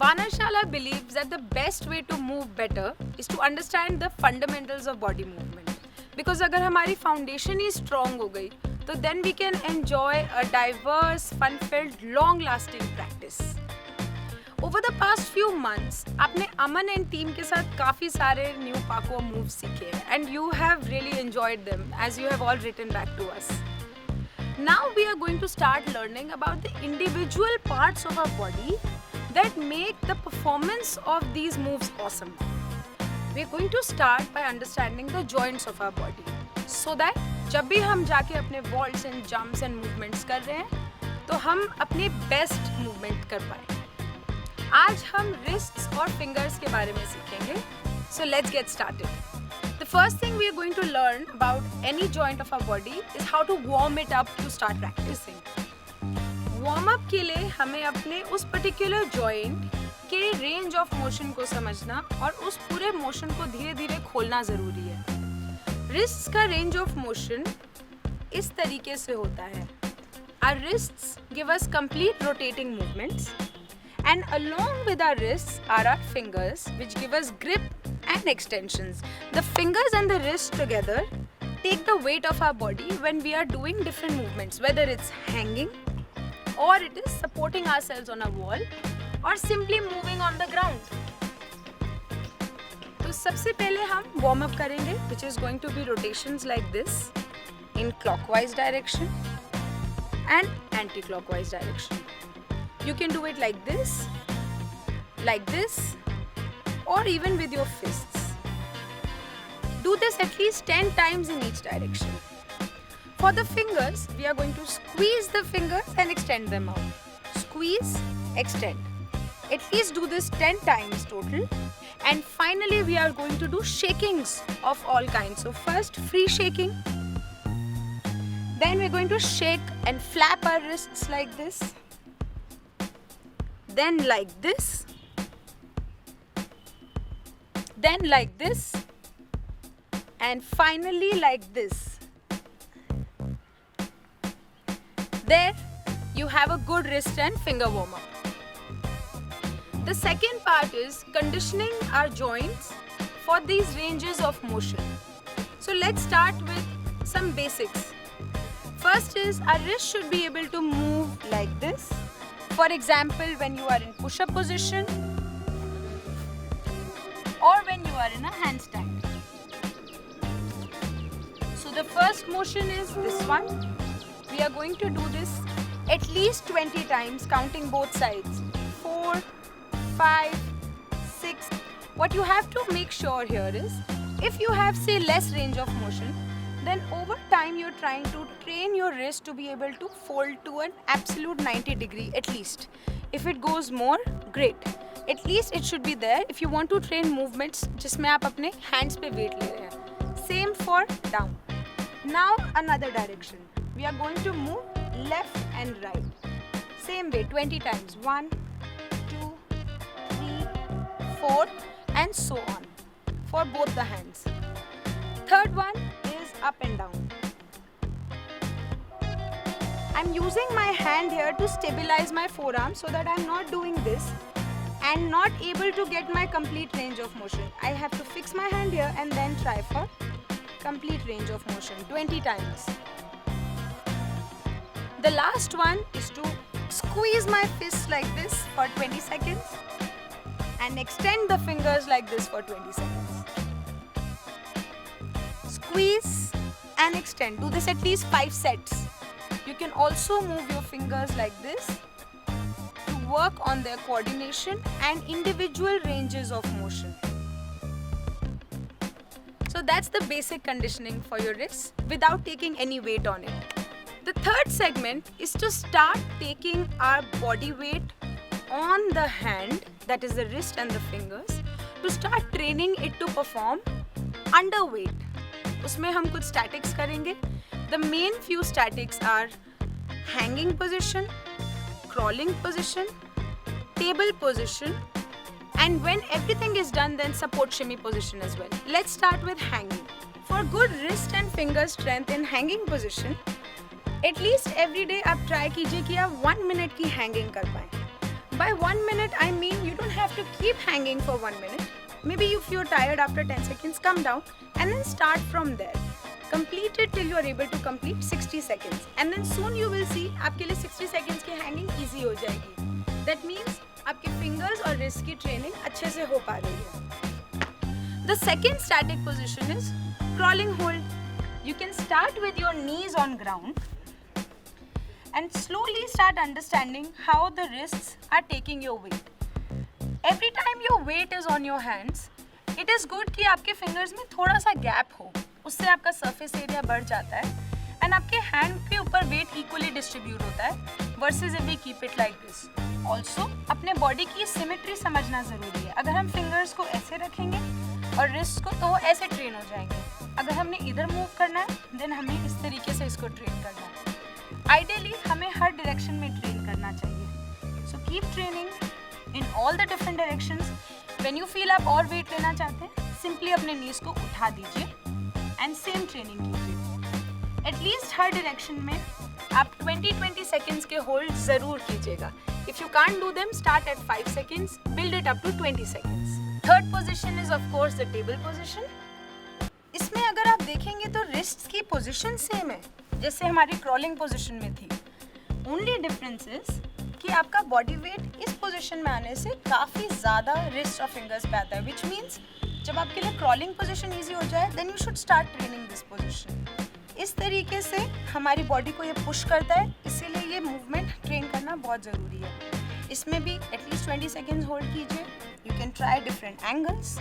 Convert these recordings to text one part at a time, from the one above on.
Vanashala believes that the best way to move better is to understand the fundamentals of body movement. Because अगर हमारी foundation ही strong हो गई, तो then we can enjoy a diverse, fun-filled, long-lasting practice. Over the past few months, आपने अमन and team के साथ काफ़ी सारे new Paco moves सीखे हैं, and you have really enjoyed them as you have all written back to us. Now we are going to start learning about the individual parts of our body that make the performance of these moves awesome. We are going to start by understanding the joints of our body so that जब भी हम जाके अपने vaults and jumps and movements कर रहे हैं तो हम अपने best movement कर पाए. आज हम wrists और fingers के बारे में सीखेंगे. So let's get started. The first thing we are going to learn about any joint of our body is how to warm it up to start practicing. Warm up के लिए हमें अपने उस पर्टिकुलर जॉइंट के range of motion को समझना और उस पूरे मोशन को धीरे धीरे खोलना ज़रूरी है. रिस्ट्स का रेंज ऑफ मोशन इस तरीके से होता है. Our wrists give us complete rotating movements and along with our wrists are our fingers which give us grip and extensions. The fingers and the wrists together take the weight of our body when we are doing different movements, whether it's hanging or it is supporting ourselves on a wall or simply moving on the ground. तो सबसे पहले हम warm up करेंगे, which is going to be rotations like this in clockwise direction and anti-clockwise direction. You can do it like this, or even with your fists. Do this at least 10 times in each direction. For the fingers, we are going to squeeze the fingers and extend them out. Squeeze, extend. At least do this 10 times total. And finally, we are going to do shakings of all kinds. So first, free shaking. Then we're going to shake and flap our wrists like this. Then like this. Then like this. And finally like this. There, you have a good wrist and finger warm-up. The second part is conditioning our joints for these ranges of motion. So let's start with some basics. First is our wrist should be able to move like this. For example, when you are in push-up position or when you are in a handstand. So the first motion is this one. We are going to do this at least 20 times, counting both sides. 4, 5, 6. What you have to make sure here is, if you have say less range of motion, then over time you're trying to train your wrist to be able to fold to an absolute 90 degree at least. If it goes more, great. At least it should be there if you want to train movements जिसमें आप अपने hands पे weight ले रहे हैं. Same for down. Now another direction. We are going to move left and right. Same way, 20 times. 1, 2, 3, 4 and so on for both the hands. Third one is up and down. I'm using my hand here to stabilize my forearm so that I'm not doing this and not able to get my complete range of motion. I have to fix my hand here and then try for complete range of motion 20 times. The last one is to squeeze my fists like this for 20 seconds and extend the fingers like this for 20 seconds. Squeeze and extend. Do this at least 5 sets. You can also move your fingers like this to work on their coordination and individual ranges of motion. So that's the basic conditioning for your wrists without taking any weight on it. The third segment is to start taking our body weight on the hand, that is the wrist and the fingers, to start training it to perform under weight. उसमें हम कुछ statics करेंगे. The main few statics are hanging position, crawling position, table position, and when everything is done, then support shimmy position as well. Let's start with hanging. For good wrist and finger strength in hanging position, at least every day आप try कीजिए कि आप 1 minute की hanging कर पाएँ. By 1 minute, I mean you don't have to keep hanging for 1 minute. Maybe if you're tired after 10 seconds, come down and then start from there. Complete it till you are able to complete 60 seconds. And then soon you will see आपके लिए 60 seconds की hanging easy हो जाएगी. That means आपके fingers और wrist की training अच्छे से हो पा रही है. The second static position is crawling hold. You can start with your knees on ground and slowly start understanding how the wrists are taking your weight. Every time your weight is on your hands, it is good कि आपके fingers में थोड़ा सा gap हो. उससे आपका surface area बढ़ जाता है and आपके hand के ऊपर weight equally distribute होता है versus if we keep it like this. Also, अपने body की symmetry समझना ज़रूरी है. अगर हम fingers को ऐसे रखेंगे और wrists को तो वो ऐसे train हो जाएंगे. अगर हमने इधर move करना है, then हमें इस तरीके से इसको train करना है. Ideally, हमें हर direction में train करना चाहिए. So keep training in all the different directions. When you feel आप और weight लेना चाहते हैं, simply अपने knees को उठा दीजिए and same training कीजिए. At least हर direction में आप 20-20 seconds के hold ज़रूर कीजिएगा. If you can't do them, start at 5 seconds, build it up to 20 seconds. Third position is of course the table position. इसमें अगर आप देखेंगे तो wrists की position same है, जैसे हमारी crawling position में थी. Only difference is कि आपका body weight इस position में आने से काफ़ी ज़्यादा wrist और fingers पे आता है, which means जब आपके लिए crawling position easy हो जाए, then you should start training this position. इस तरीके से हमारी body को ये push करता है, इसीलिए ये movement train करना बहुत ज़रूरी है. इसमें भी at least 20 seconds hold कीजिए. You can try different angles.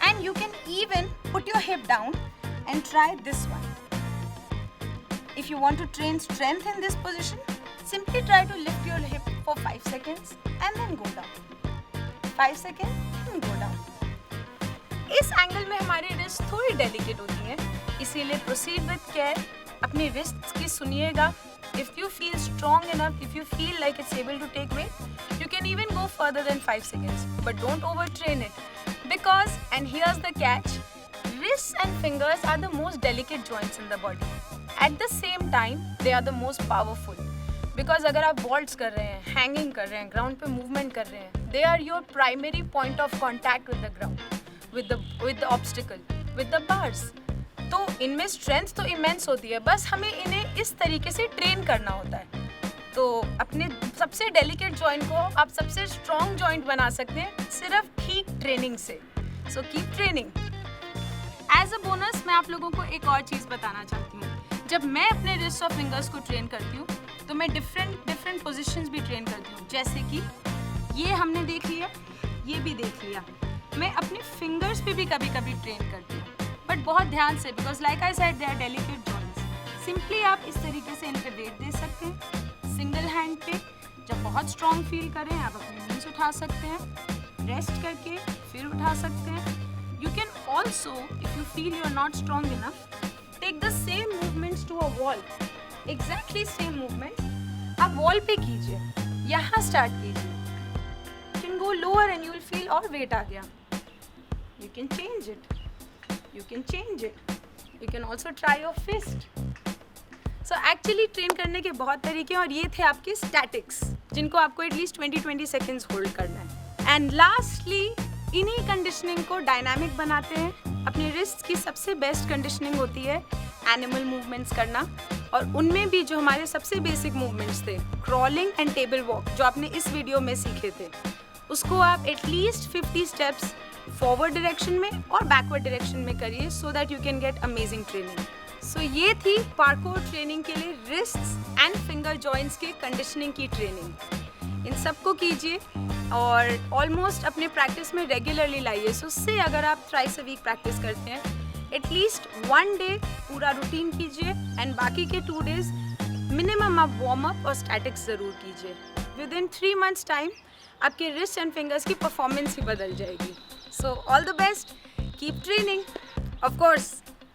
And you can even put your hip down and try this one. If you want to train strength in this position, simply try to lift your hip for 5 seconds and then go down. 5 seconds and go down. इस angle में हमारी wrist थोड़ी delicate होती है, इसीलिए proceed with care. अपनी wrist की सुनिएगा. If you feel strong enough, if you feel like it's able to take weight, you can even go further than 5 seconds. But don't overtrain it. Because, and here's the catch, wrists and fingers are the most delicate joints in the body. At the same time, they are the most powerful. Because अगर आप vaults कर रहे हैं, hanging कर रहे हैं, ground पे movement कर रहे हैं, they are your primary point of contact with the ground, with the obstacle, with the bars. तो इनमें strength तो immense होती है, बस हमें इन्हें इस तरीके से train करना होता है. तो अपने सबसे delicate joint को आप सबसे strong joint बना सकते हैं सिर्फ ठीक training से. So keep training. As a bonus, मैं आप लोगों को एक और चीज़ बताना चाहती हूँ. जब मैं अपने wrists और fingers को train करती हूँ, तो मैं different positions भी train करती हूँ. जैसे कि ये हमने देख लिया, ये भी देख लिया. मैं अपने fingers पे भी कभी-कभी train करती हूँ. But बहुत ध्यान से, because like I said, they are delicate joints. Simply आप इस तरीके से इन पे weight दे सकते हैं. Single hand पे, जब बहुत strong feel करें, आप अपने knees उठा सकते हैं. Rest करके फिर उठा सकते हैं. You can also, if you feel you are not strong enough, take the same movements to a wall. Exactly same movements. आप wall पे कीजिए. यहाँ start कीजिए. You can go lower and you will feel और weight आ गया. You can change it. You can change it. You can also try your fist. So actually train करने के बहुत तरीके हैं और ये थे आपके statics, जिनको आपको at least 20-20 seconds hold करना है. And lastly, इन्हीं कंडीशनिंग को डायनामिक बनाते हैं. अपनी रिस्ट की सबसे बेस्ट कंडीशनिंग होती है एनिमल मूवमेंट्स करना, और उनमें भी जो हमारे सबसे बेसिक मूवमेंट्स थे, क्रॉलिंग एंड टेबल वॉक, जो आपने इस वीडियो में सीखे थे, उसको आप एटलीस्ट 50 स्टेप्स फॉरवर्ड डायरेक्शन में और बैकवर्ड डायरेक्शन में करिए, so that you can get amazing training. So ये थी पार्कोर ट्रेनिंग के लिए रिस्ट्स एंड फिंगर जॉइंट्स के कंडीशनिंग की ट्रेनिंग. इन सबको कीजिए और ऑलमोस्ट अपने प्रैक्टिस में रेगुलरली लाइए. सो उससे अगर आप थ्राइस अ वीक प्रैक्टिस करते हैं, एटलीस्ट 1 डे पूरा रूटीन कीजिए एंड बाकी के 2 डेज मिनिमम आप वार्म अप और स्टैटिक्स ज़रूर कीजिए. विद इन 3 months टाइम आपके रिस्ट एंड फिंगर्स की परफॉर्मेंस ही बदल जाएगी. So all the best, keep training. Of course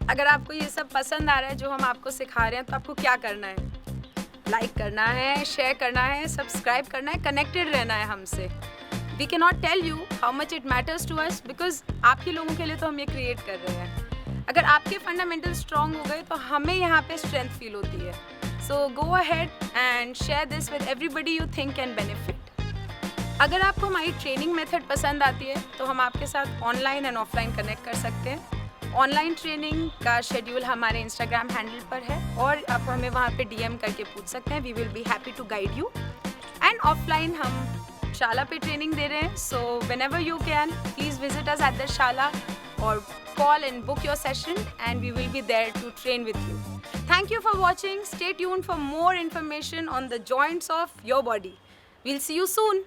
अगर आपको ये सब पसंद आ रहा है जो हम आपको सिखा रहे हैं, तो आपको क्या करना है? लाइक करना है, शेयर करना है, सब्सक्राइब करना है, कनेक्टेड रहना है हमसे. We can not tell you how much it matters to us, because आप ही लोगों के लिए तो हम ये क्रिएट कर रहे हैं. अगर आपके फंडामेंटल स्ट्रॉन्ग हो गए तो हमें यहाँ पे स्ट्रेंथ फील होती है. So go ahead and share this with everybody you think can benefit. अगर आपको हमारी ट्रेनिंग मेथड पसंद आती है तो हम आपके साथ ऑनलाइन एंड ऑफलाइन कनेक्ट कर सकते हैं। ऑनलाइन ट्रेनिंग का शेड्यूल हमारे इंस्टाग्राम हैंडल पर है और आप हमें वहाँ पे डीएम करके पूछ सकते हैं। We will be happy to guide you. And offline हम शाला पे ट्रेनिंग दे रहे हैं, so whenever you can please visit us at the shala और call and book your session and we will be there to train with you. Thank you for watching. Stay tuned for more information on the joints of your body. We'll see you soon.